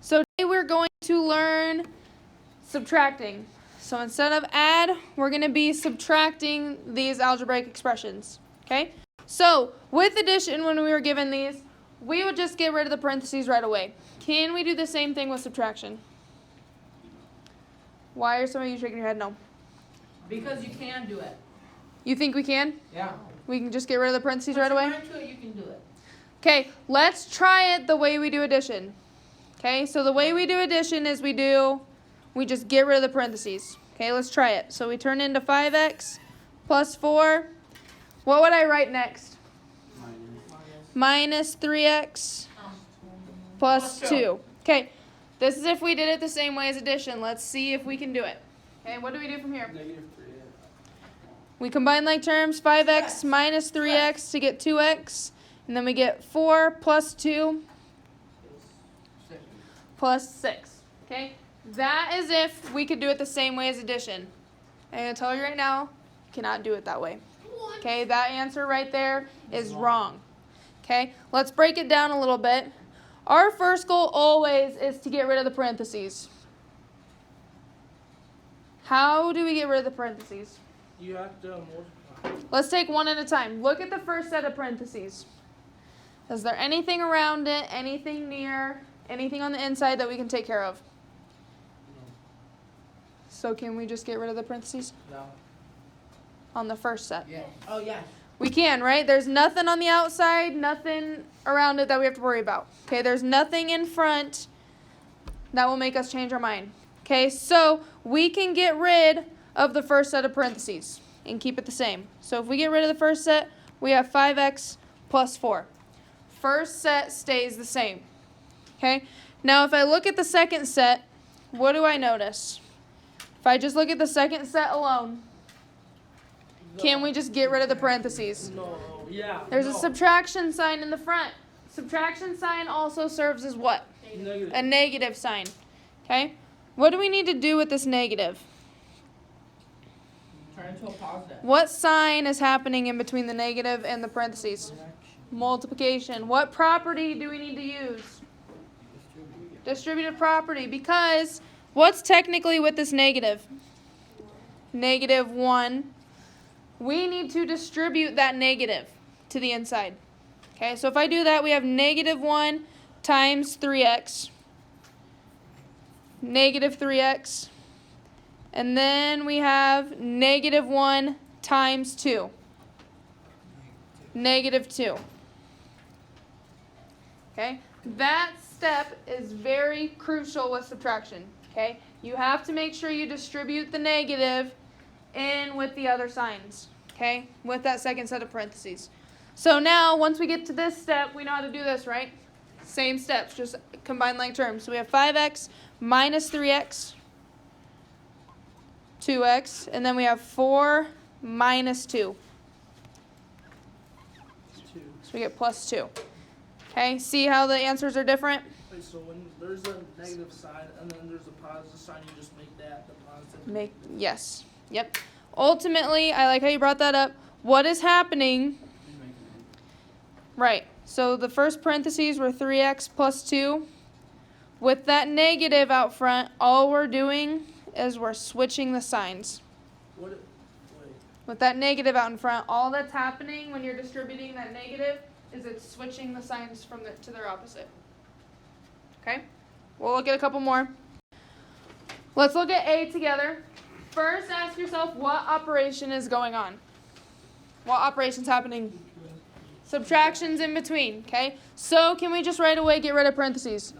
So today we're going to learn subtracting. So instead of add, we're going to be subtracting these algebraic expressions. Okay? So with addition, when we were given these, we would just get rid of the parentheses right away. Can we do the same thing with subtraction? Why are some of you shaking your head no? Because you can do it. You think we can? Yeah. We can just get rid of the parentheses right away? Once you learn to it, you can do it. Okay, let's try it the way we do addition. Okay, so the way we do addition is we just get rid of the parentheses. Okay, let's try it. So we turn into 5x plus 4. What would I write next? Minus 3x plus 2. Okay, this is if we did it the same way as addition. Let's see if we can do it. Okay, what do we do from here? We combine like terms, 5x minus 3x to get 2x. And then we get 4 plus 2 plus 6. Okay? That is if we could do it the same way as addition. I'm going to tell you right now, you cannot do it that way. Okay? That answer right there is wrong. Okay? Let's break it down a little bit. Our first goal always is to get rid of the parentheses. How do we get rid of the parentheses? You have to multiply. Let's take one at a time. Look at the first set of parentheses. Is there anything around it, anything near, anything on the inside that we can take care of? No. So can we just get rid of the parentheses? No. On the first set? Yeah. Oh, yeah. We can, right? There's nothing on the outside, nothing around it that we have to worry about. Okay, there's nothing in front that will make us change our mind. Okay, so we can get rid of the first set of parentheses and keep it the same. So if we get rid of the first set, we have 5x plus 4. First set stays the same. Okay? Now if I look at the second set, what do I notice? If I just look at the second set alone, can we just get rid of the parentheses? No. Yeah. There's a subtraction sign in the front. Subtraction sign also serves as what? Negative. A negative sign. Okay? What do we need to do with this negative? Turn into a positive. What sign is happening in between the negative and the parentheses? Multiplication. What property do we need to use? Distributive property. Because what's technically with this negative? Negative 1. We need to distribute that negative to the inside. Okay, so if I do that, we have negative 1 times 3x. Negative 3x. And then we have negative 1 times 2. Negative 2. Okay? That step is very crucial with subtraction. Okay? You have to make sure you distribute the negative in with the other signs. Okay? With that second set of parentheses. So now, once we get to this step, we know how to do this, right? Same steps, just combine like terms. So we have 5x minus 3x. 2x, and then we have 4 minus 2. So we get plus 2. Okay, see how the answers are different? Wait, so when there's a negative sign and then there's a positive sign, you just make that the positive? Yes. Yep. Ultimately, I like how you brought that up. What is happening? Right. So the first parentheses were 3x plus 2. With that negative out front, all we're doing is we're switching the signs. Wait. With that negative out in front, all that's happening when you're distributing that negative is it's switching the signs to their opposite. Okay? We'll look at a couple more. Let's look at A together. First, ask yourself what operation is going on. What operation's happening? Subtraction's in between, okay? So can we just right away get rid of parentheses?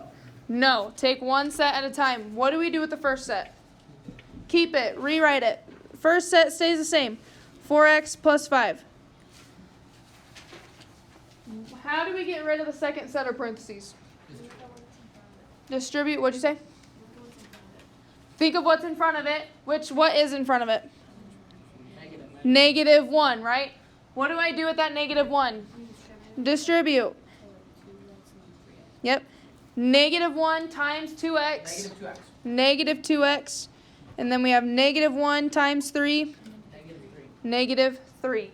No. Take one set at a time. What do we do with the first set? Keep it. Rewrite it. First set stays the same. 4x plus 5. How do we get rid of the second set of parentheses? Distribute. What'd you say? Think of what's in front of it. What is in front of it? Negative 1, right? What do I do with that negative 1? Distribute. Yep. Negative 1 times 2x. Negative 2x. Negative 2x. And then we have negative 1 times 3. Negative 3. Negative 3.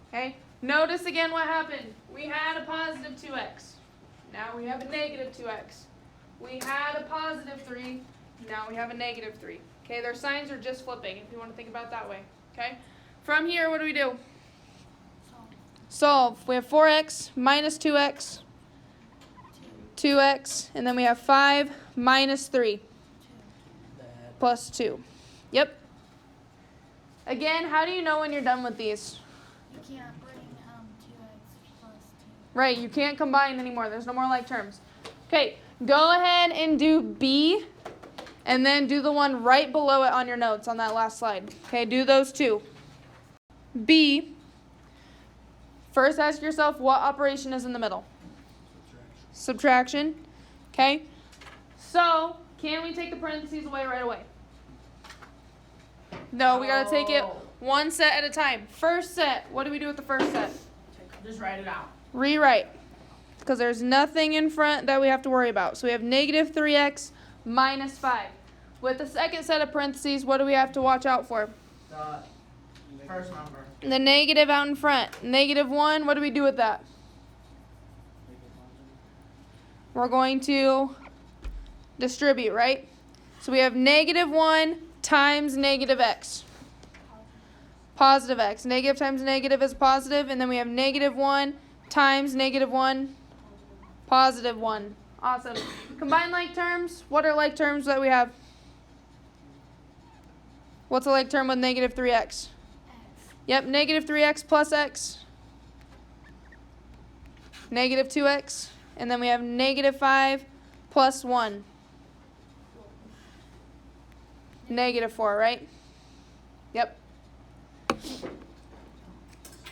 Okay? Notice again what happened. We had a positive 2x. Now we have a negative 2x. We had a positive 3. Now we have a negative 3. Okay, their signs are just flipping, if you want to think about it that way. Okay? From here, what do we do? Solve. We have 4x minus 2x, 2x, and then we have 5 minus 3 plus 2. Yep. Again, how do you know when you're done with these? You can't bring 2x plus 2. Right, you can't combine anymore. There's no more like terms. Okay, go ahead and do B, and then do the one right below it on your notes on that last slide. Okay, do those two. B, first ask yourself what operation is in the middle? Subtraction. Okay, so can we take the parentheses away right away? No, we gotta take it one set at a time. First set, what do we do with the first set? Just write it out. Rewrite, because there's nothing in front that we have to worry about. So we have negative 3x minus 5. With the second set of parentheses, what do we have to watch out for? The first number. The negative out in front. Negative 1, what do we do with that? We're going to distribute, right? So we have negative 1 times negative x. Positive x. Negative times negative is positive, and then we have negative 1 times negative 1, positive 1. Awesome. Combine like terms. What are like terms that we have? What's a like term with negative 3x? X. Yep, negative 3x plus x. Negative 2x. And then we have negative 5 plus 1. Negative 4, right? Yep.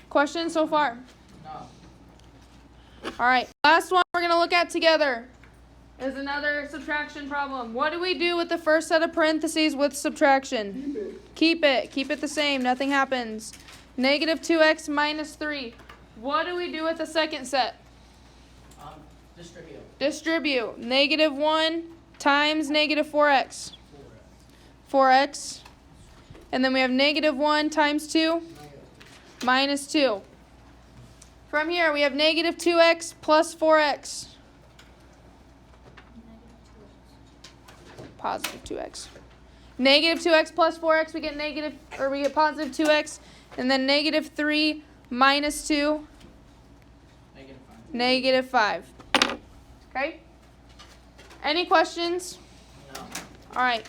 Questions so far? No. All right, last one we're going to look at together is another subtraction problem. What do we do with the first set of parentheses with subtraction? Keep it. Keep it the same. Nothing happens. Negative 2x minus 3. What do we do with the second set? Distribute. Distribute. Negative 1 times negative 4x. 4x. And then we have negative 1 times 2 minus 2. From here, we have negative 2x plus 4x. Positive 2x. Negative 2x plus 4x, we get positive 2x. And then negative 3 minus 2, negative 5. Okay? Any questions? No. All right.